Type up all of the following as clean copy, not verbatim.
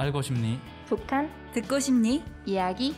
알고 싶니? 북한 듣고 싶니? 이야기.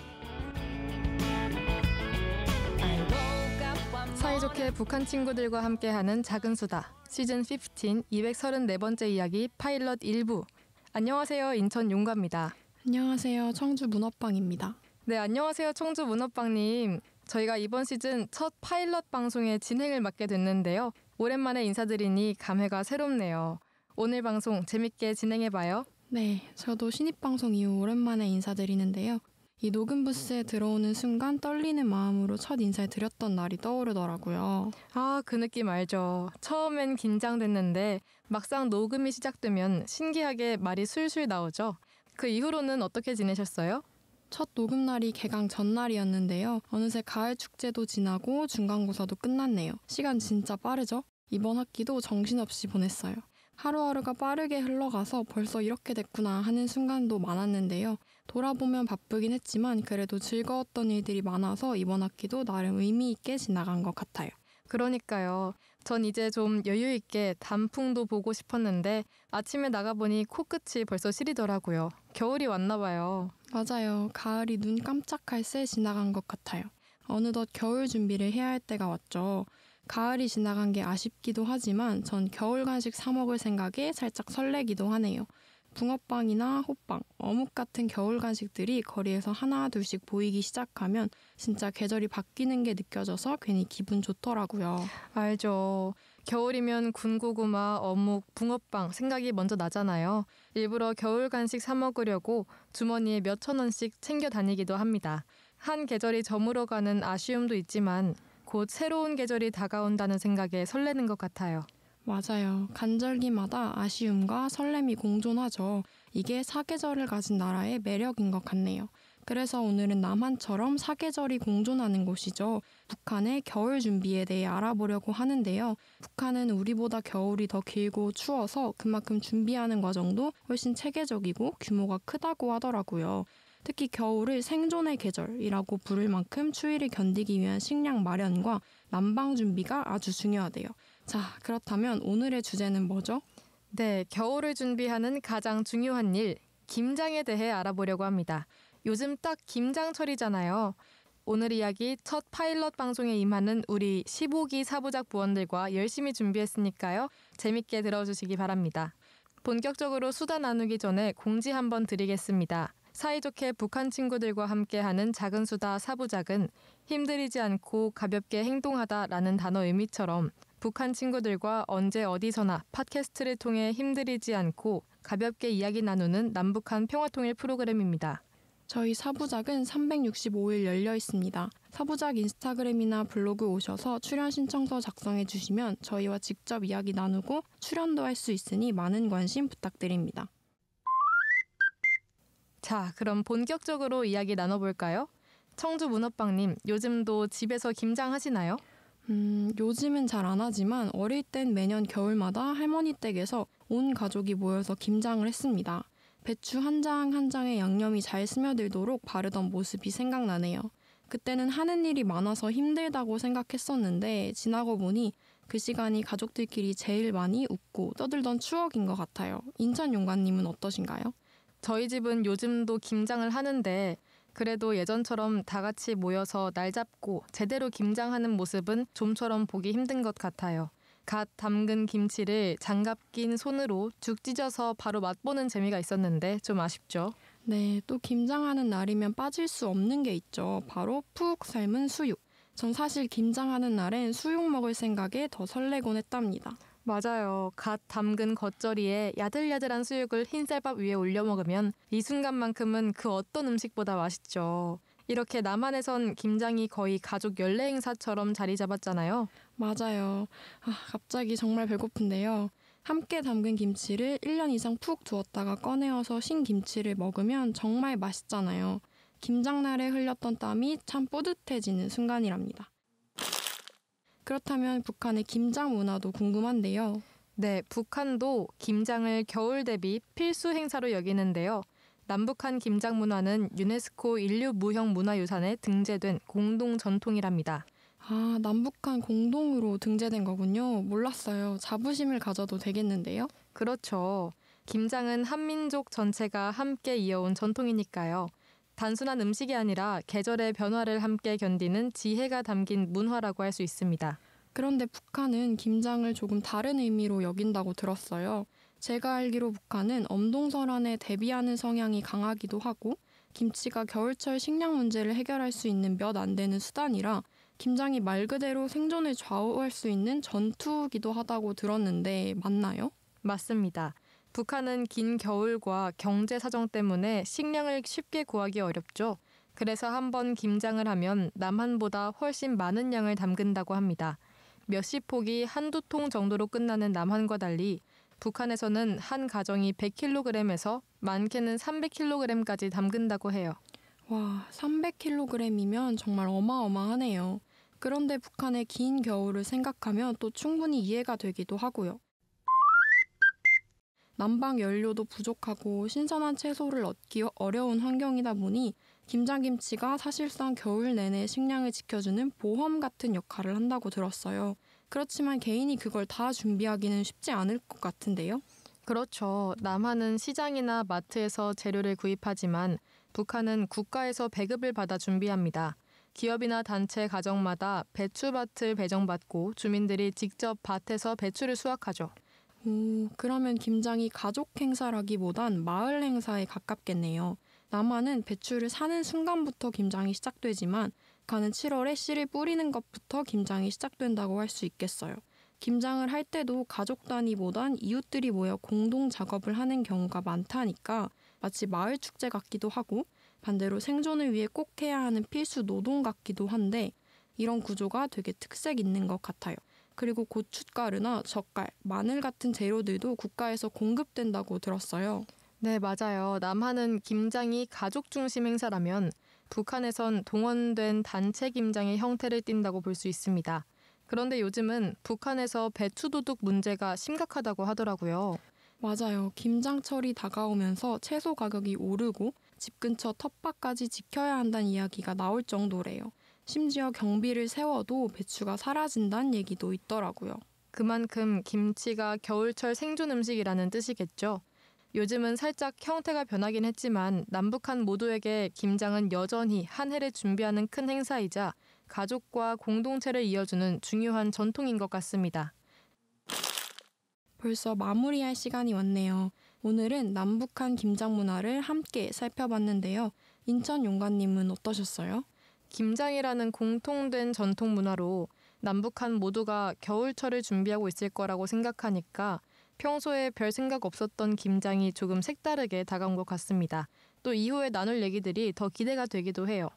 사이좋게 북한 친구들과 함께하는 작은 수다 시즌 15 234번째 이야기 파일럿 1부. 안녕하세요, 인천 용가입니다. 안녕하세요, 청주 문어빵입니다. 네, 안녕하세요, 청주 문어빵님. 저희가 이번 시즌 첫 파일럿 방송의 진행을 맡게 됐는데요. 오랜만에 인사드리니 감회가 새롭네요. 오늘 방송 재밌게 진행해봐요. 네, 저도 신입방송 이후 오랜만에 인사드리는데요. 이 녹음 부스에 들어오는 순간 떨리는 마음으로 첫 인사를 드렸던 날이 떠오르더라고요. 아, 그 느낌 알죠. 처음엔 긴장됐는데 막상 녹음이 시작되면 신기하게 말이 술술 나오죠. 그 이후로는 어떻게 지내셨어요? 첫 녹음 날이 개강 전날이었는데요. 어느새 가을 축제도 지나고 중간고사도 끝났네요. 시간 진짜 빠르죠? 이번 학기도 정신없이 보냈어요. 하루하루가 빠르게 흘러가서 벌써 이렇게 됐구나 하는 순간도 많았는데요. 돌아보면 바쁘긴 했지만 그래도 즐거웠던 일들이 많아서 이번 학기도 나름 의미 있게 지나간 것 같아요. 그러니까요. 전 이제 좀 여유 있게 단풍도 보고 싶었는데 아침에 나가보니 코끝이 벌써 시리더라고요. 겨울이 왔나 봐요. 맞아요. 가을이 눈 깜짝할 새 지나간 것 같아요. 어느덧 겨울 준비를 해야 할 때가 왔죠. 가을이 지나간 게 아쉽기도 하지만 전 겨울 간식 사 먹을 생각에 살짝 설레기도 하네요. 붕어빵이나 호빵, 어묵 같은 겨울 간식들이 거리에서 하나 둘씩 보이기 시작하면 진짜 계절이 바뀌는 게 느껴져서 괜히 기분 좋더라고요. 알죠. 겨울이면 군고구마, 어묵, 붕어빵 생각이 먼저 나잖아요. 일부러 겨울 간식 사 먹으려고 주머니에 몇천 원씩 챙겨 다니기도 합니다. 한 계절이 저물어가는 아쉬움도 있지만 곧 새로운 계절이 다가온다는 생각에 설레는 것 같아요. 맞아요. 간절기마다 아쉬움과 설렘이 공존하죠. 이게 사계절을 가진 나라의 매력인 것 같네요. 그래서 오늘은 남한처럼 사계절이 공존하는 곳이죠. 북한의 겨울 준비에 대해 알아보려고 하는데요. 북한은 우리보다 겨울이 더 길고 추워서 그만큼 준비하는 과정도 훨씬 체계적이고 규모가 크다고 하더라고요. 특히 겨울을 생존의 계절이라고 부를 만큼 추위를 견디기 위한 식량 마련과 난방 준비가 아주 중요하대요. 자, 그렇다면 오늘의 주제는 뭐죠? 네, 겨울을 준비하는 가장 중요한 일, 김장에 대해 알아보려고 합니다. 요즘 딱 김장철이잖아요. 오늘 이야기 첫 파일럿 방송에 임하는 우리 15기 사부작 부원들과 열심히 준비했으니까요. 재밌게 들어주시기 바랍니다. 본격적으로 수다 나누기 전에 공지 한번 드리겠습니다. 사이좋게 북한 친구들과 함께하는 작은 수다 사부작은 힘들이지 않고 가볍게 행동하다라는 단어 의미처럼 북한 친구들과 언제 어디서나 팟캐스트를 통해 힘들이지 않고 가볍게 이야기 나누는 남북한 평화통일 프로그램입니다. 저희 사부작은 365일 열려 있습니다. 사부작 인스타그램이나 블로그 오셔서 출연 신청서 작성해 주시면 저희와 직접 이야기 나누고 출연도 할 수 있으니 많은 관심 부탁드립니다. 자, 그럼 본격적으로 이야기 나눠볼까요? 청주 문어빵님, 요즘도 집에서 김장하시나요? 요즘은 잘 안 하지만 어릴 땐 매년 겨울마다 할머니 댁에서 온 가족이 모여서 김장을 했습니다. 배추 한 장 한 장에 양념이 잘 스며들도록 바르던 모습이 생각나네요. 그때는 하는 일이 많아서 힘들다고 생각했었는데 지나고 보니 그 시간이 가족들끼리 제일 많이 웃고 떠들던 추억인 것 같아요. 인천 용관님은 어떠신가요? 저희 집은 요즘도 김장을 하는데 그래도 예전처럼 다 같이 모여서 날 잡고 제대로 김장하는 모습은 좀처럼 보기 힘든 것 같아요. 갓 담근 김치를 장갑 낀 손으로 죽 찢어서 바로 맛보는 재미가 있었는데 좀 아쉽죠. 네, 또 김장하는 날이면 빠질 수 없는 게 있죠. 바로 푹 삶은 수육. 전 사실 김장하는 날엔 수육 먹을 생각에 더 설레곤 했답니다. 맞아요. 갓 담근 겉절이에 야들야들한 수육을 흰쌀밥 위에 올려 먹으면 이 순간만큼은 그 어떤 음식보다 맛있죠. 이렇게 남한에선 김장이 거의 가족 연례 행사처럼 자리 잡았잖아요. 맞아요. 갑자기 정말 배고픈데요. 함께 담근 김치를 1년 이상 푹 두었다가 꺼내어서 신김치를 먹으면 정말 맛있잖아요. 김장날에 흘렸던 땀이 참 뿌듯해지는 순간이랍니다. 그렇다면 북한의 김장 문화도 궁금한데요. 네, 북한도 김장을 겨울 대비 필수 행사로 여기는데요. 남북한 김장 문화는 유네스코 인류무형문화유산에 등재된 공동 전통이랍니다. 아, 남북한 공동으로 등재된 거군요. 몰랐어요. 자부심을 가져도 되겠는데요? 그렇죠. 김장은 한민족 전체가 함께 이어온 전통이니까요. 단순한 음식이 아니라 계절의 변화를 함께 견디는 지혜가 담긴 문화라고 할 수 있습니다. 그런데 북한은 김장을 조금 다른 의미로 여긴다고 들었어요. 제가 알기로 북한은 엄동설한에 대비하는 성향이 강하기도 하고 김치가 겨울철 식량 문제를 해결할 수 있는 몇 안 되는 수단이라 김장이 말 그대로 생존을 좌우할 수 있는 전투기도 하다고 들었는데 맞나요? 맞습니다. 북한은 긴 겨울과 경제 사정 때문에 식량을 쉽게 구하기 어렵죠. 그래서 한번 김장을 하면 남한보다 훨씬 많은 양을 담근다고 합니다. 몇십 포기 한두 통 정도로 끝나는 남한과 달리 북한에서는 한 가정이 100kg에서 많게는 300kg까지 담근다고 해요. 와, 300kg이면 정말 어마어마하네요. 그런데 북한의 긴 겨울을 생각하면 또 충분히 이해가 되기도 하고요. 난방 연료도 부족하고 신선한 채소를 얻기 어려운 환경이다 보니 김장김치가 사실상 겨울 내내 식량을 지켜주는 보험 같은 역할을 한다고 들었어요. 그렇지만 개인이 그걸 다 준비하기는 쉽지 않을 것 같은데요. 그렇죠. 남한은 시장이나 마트에서 재료를 구입하지만 북한은 국가에서 배급을 받아 준비합니다. 기업이나 단체 가정마다 배추밭을 배정받고 주민들이 직접 밭에서 배추를 수확하죠. 오, 그러면 김장이 가족 행사라기보단 마을 행사에 가깝겠네요. 남한은 배추를 사는 순간부터 김장이 시작되지만 가는 7월에 씨를 뿌리는 것부터 김장이 시작된다고 할 수 있겠어요. 김장을 할 때도 가족 단위보단 이웃들이 모여 공동 작업을 하는 경우가 많다니까 마치 마을 축제 같기도 하고 반대로 생존을 위해 꼭 해야 하는 필수 노동 같기도 한데 이런 구조가 되게 특색 있는 것 같아요. 그리고 고춧가루나 젓갈, 마늘 같은 재료들도 국가에서 공급된다고 들었어요. 네, 맞아요. 남한은 김장이 가족 중심 행사라면 북한에선 동원된 단체 김장의 형태를 띈다고 볼 수 있습니다. 그런데 요즘은 북한에서 배추도둑 문제가 심각하다고 하더라고요. 맞아요. 김장철이 다가오면서 채소 가격이 오르고 집 근처 텃밭까지 지켜야 한다는 이야기가 나올 정도래요. 심지어 경비를 세워도 배추가 사라진다는 얘기도 있더라고요. 그만큼 김치가 겨울철 생존 음식이라는 뜻이겠죠. 요즘은 살짝 형태가 변하긴 했지만 남북한 모두에게 김장은 여전히 한 해를 준비하는 큰 행사이자 가족과 공동체를 이어주는 중요한 전통인 것 같습니다. 벌써 마무리할 시간이 왔네요. 오늘은 남북한 김장 문화를 함께 살펴봤는데요. 인천 용관님은 어떠셨어요? 김장이라는 공통된 전통 문화로 남북한 모두가 겨울철을 준비하고 있을 거라고 생각하니까 평소에 별 생각 없었던 김장이 조금 색다르게 다가온 것 같습니다. 또 이후에 나눌 얘기들이 더 기대가 되기도 해요.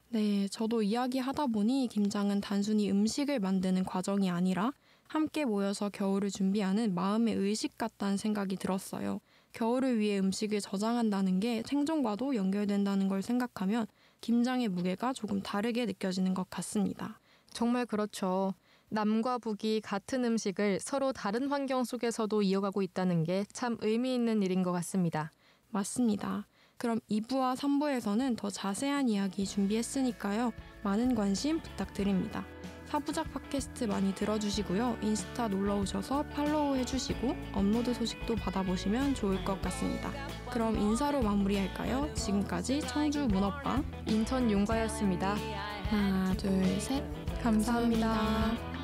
네, 저도 이야기하다 보니 김장은 단순히 음식을 만드는 과정이 아니라 함께 모여서 겨울을 준비하는 마음의 의식 같다는 생각이 들었어요. 겨울을 위해 음식을 저장한다는 게 생존과도 연결된다는 걸 생각하면 김장의 무게가 조금 다르게 느껴지는 것 같습니다. 정말 그렇죠. 남과 북이 같은 음식을 서로 다른 환경 속에서도 이어가고 있다는 게 참 의미 있는 일인 것 같습니다. 맞습니다. 그럼 2부와 3부에서는 더 자세한 이야기 준비했으니까요. 많은 관심 부탁드립니다. 사부작 팟캐스트 많이 들어주시고요. 인스타 놀러오셔서 팔로우 해주시고 업로드 소식도 받아보시면 좋을 것 같습니다. 그럼 인사로 마무리할까요? 지금까지 청주 문어빵 인천 용과였습니다. 하나, 둘, 셋. 감사합니다. 감사합니다.